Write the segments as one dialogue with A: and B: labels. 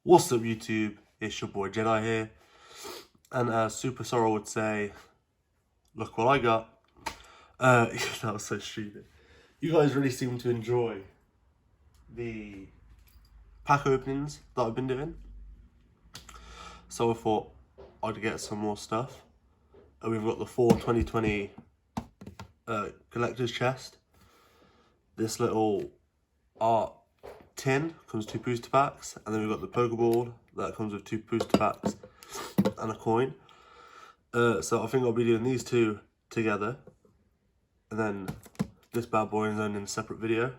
A: What's up YouTube, it's your boy Jedi here, and as Super Sorrow would say, look what I got. That was so stupid. You guys really seem to enjoy the pack openings that I've been doing, so I thought I'd get some more stuff. We've got the 2020 collector's chest. This little art tin comes with 2 booster packs, and then we've got the Pokeball that comes with 2 booster packs and a coin. So I think I'll be doing these two together, and then this bad boy is in a separate video.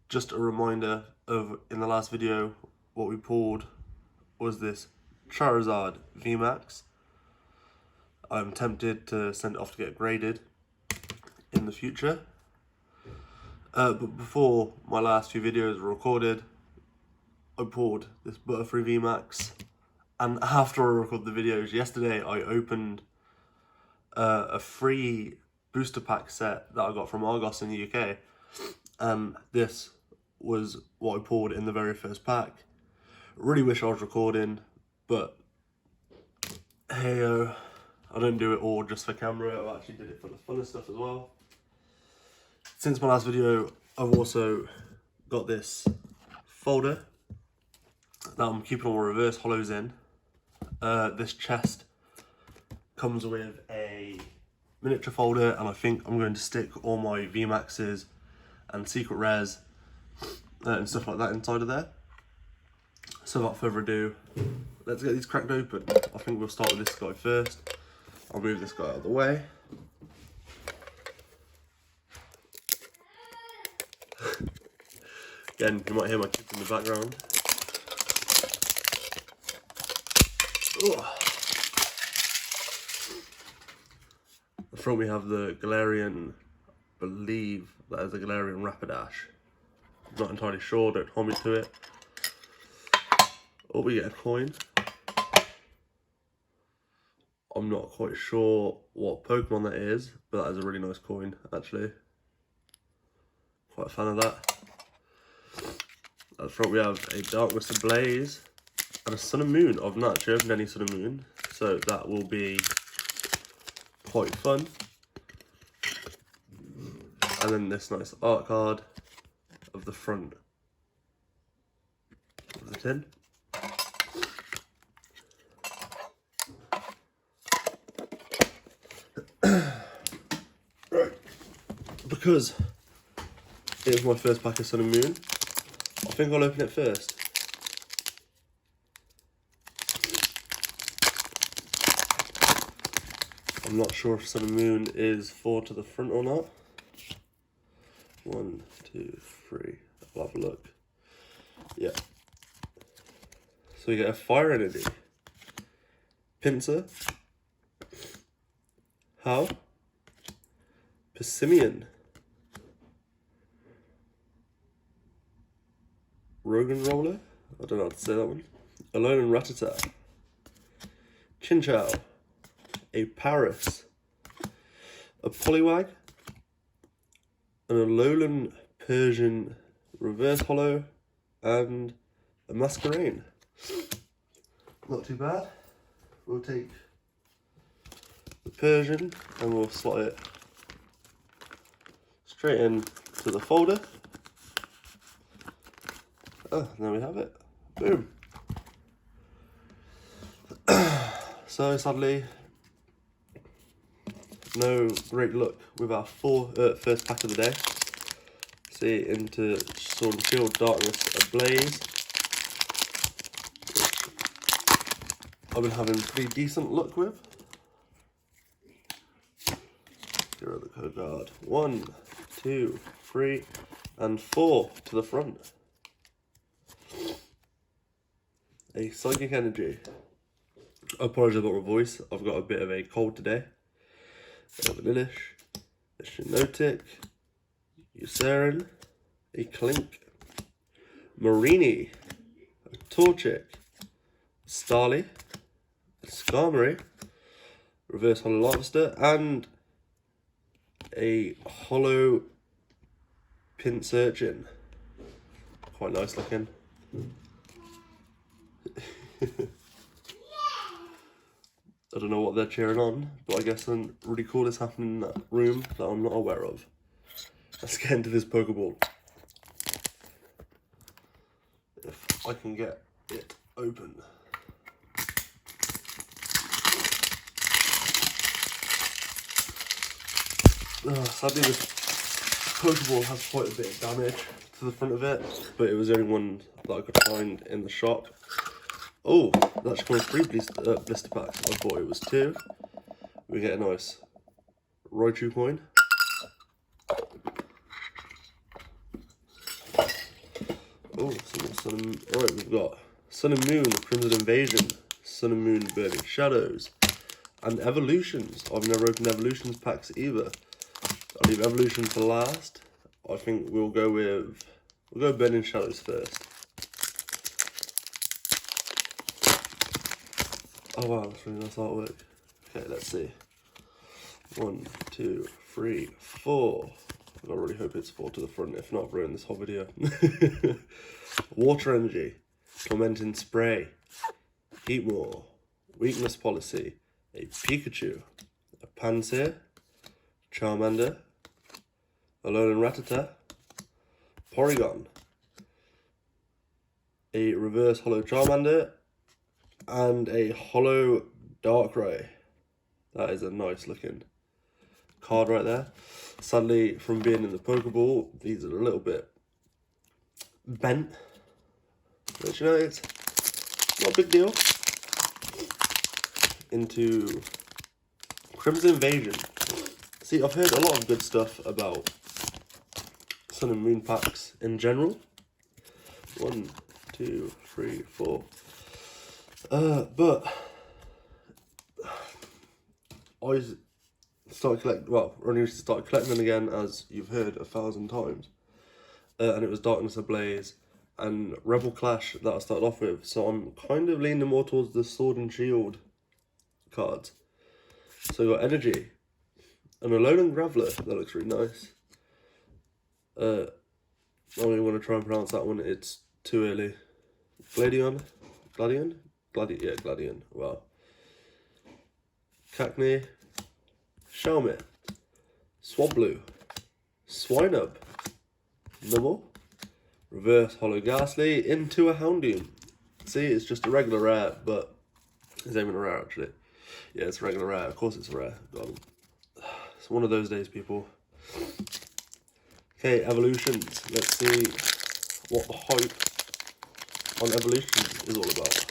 A: Just a reminder of, in the last video, what we pulled was this Charizard VMAX. I'm tempted to send it off to get graded in the future. But before my last few videos were recorded, I pulled this Butterfree VMAX, and after I recorded the videos yesterday, I opened a free booster pack set that I got from Argos in the UK, and this was what I pulled in the very first pack. Really wish I was recording, but hey, I don't do it all just for camera. I actually did it for the fun stuff as well. Since my last video, I've also got this folder that I'm keeping all my reverse hollows in. This chest comes with a miniature folder, and I think I'm going to stick all my VMAXs and secret rares and stuff like that inside of there. So without further ado, let's get these cracked open. I think we'll start with this guy first. I'll move this guy out of the way. Again, you might hear my kids in the background. Ugh. At the front we have the Galarian, I believe that is a Galarian Rapidash. I'm not entirely sure, don't hold me to it. Oh, we get a coin. I'm not quite sure what Pokemon that is, but that is a really nice coin, actually. Quite a fan of that. At the front we have a Darkness Ablaze and a Sun and Moon. I've not actually opened any Sun and Moon, so that will be quite fun. And then this nice art card of the front of the tin. Right, because it is my first pack of Sun and Moon, I think I'll open it first. I'm not sure if Sun and Moon is 4 to the front or not. 1, 2, 3. I'll have a look. Yeah. So we get a Fire Energy, Pinsir, How, Persimmon, Rogan Roller, I don't know how to say that one, Alone and Rattata, Chinchou, a Paris, a Poliwag, an Alolan Persian Reverse Hollow, and a Masquerain. Not too bad. We'll take the Persian and we'll slot it straight in to the folder. Oh, there we have it. Boom. So sadly, no great luck with our first pack of the day. See, into Sword and Shield Darkness Ablaze, which I've been having pretty decent luck with. Here are the code card. 1, 2, 3, and 4 to the front. A Psychic Energy. I apologise about my voice, I've got a bit of a cold today. A Vanillish, a Shiinotic, Eucerin, a Clink, Marini, a Torchic, a Starly, a Skarmory, Reverse Hollow Lobster, and a Hollow Pinsirchin. Quite nice looking. I don't know what they're cheering on, but I guess something really cool is happening in that room that I'm not aware of. Let's get into this Pokeball. If I can get it open. Sadly, this Pokeball has quite a bit of damage to the front of it, but it was the only one that I could find in the shop. Oh, that's coming 3 blister packs. I thought it was 2. We get a nice Raichu coin. Oh, alright, we've got Sun and Moon, Crimson Invasion, Sun and Moon, Burning Shadows, and Evolutions. I've never opened Evolutions packs either. I'll leave Evolution for last. I think we'll go Burning Shadows first. Oh wow, that's really nice artwork. Okay, let's see. 1, 2, 3, 4. I really hope it's 4 to the front, if not, I've ruined this whole video. Water Energy, Tormenting Spray, Heatmore, Weakness Policy, a Pikachu, a Pansear, Charmander, Alolan Rattata, Porygon, a Reverse Hollow Charmander, and a Hollow Darkrai. That is a nice looking card right there. Sadly, from being in the Pokeball, these are a little bit bent. But you know, it's not a big deal. Into Crimson Invasion. See, I've heard a lot of good stuff about Sun and Moon packs in general. 1, 2, 3, 4. But I started collecting, well, I only started collecting them again, as you've heard 1,000 times. And it was Darkness Ablaze and Rebel Clash that I started off with. So I'm kind of leaning more towards the Sword and Shield cards. So I got Energy and Alolan Graveler. That looks really nice. I don't even want to try and pronounce that one. It's too early. Gladion? Yeah, Gladion. Wow. Cacnea. Xiaomi. Swablu. Swinub. Nubble. Reverse Hollow Ghastly into a Houndoom. See, it's just a regular rare, but it's not even a rare actually. Yeah, it's a regular rare. Of course it's a rare. God. It's one of those days, people. Okay, Evolutions. Let's see what the hype on Evolutions is all about.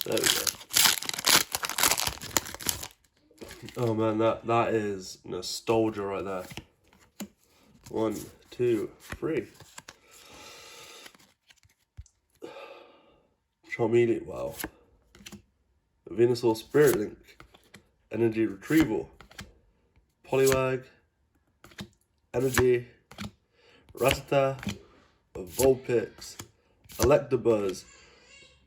A: There we go. Oh man, that is nostalgia right there. 1, 2, 3. Charmeleon, wow. Venusaur Spirit Link. Energy Retrieval. Poliwag. Energy. Rattata. Vulpix. Electabuzz.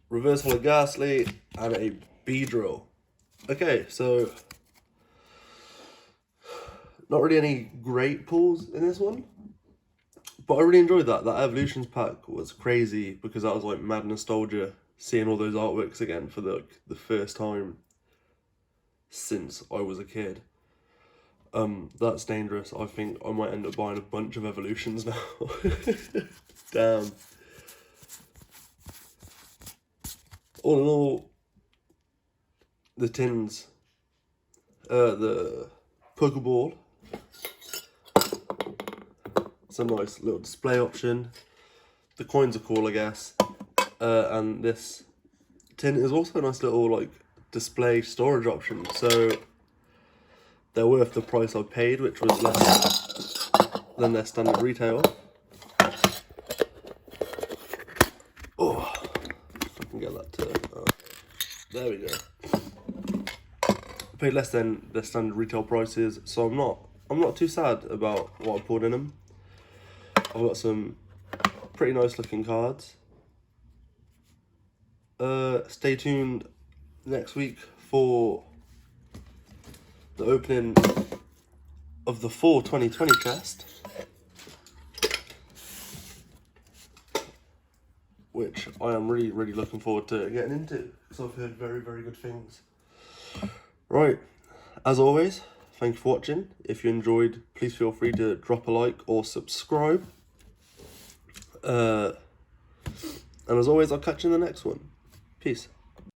A: Reverse Hollow Ghastly. And a Beedrill. Okay, so not really any great pulls in this one, but I really enjoyed that. That Evolutions pack was crazy because I was like mad nostalgia seeing all those artworks again for the first time since I was a kid. That's dangerous. I think I might end up buying a bunch of Evolutions now. Damn. All in all, the tins, the Pokeball, it's a nice little display option. The coins are cool, I guess. And this tin is also a nice little like display storage option. So they're worth the price I paid, which was less than their standard retail. Oh, if I can get that to, there we go. I paid less than their standard retail prices, so I'm not too sad about what I pulled in them. I've got some pretty nice looking cards. Stay tuned next week for the opening of the Fall 2020 chest. which I am really, really looking forward to getting into, because I've heard very, very good things. Right, as always, thank you for watching. If you enjoyed, please feel free to drop a like or subscribe. And as always, I'll catch you in the next one. Peace.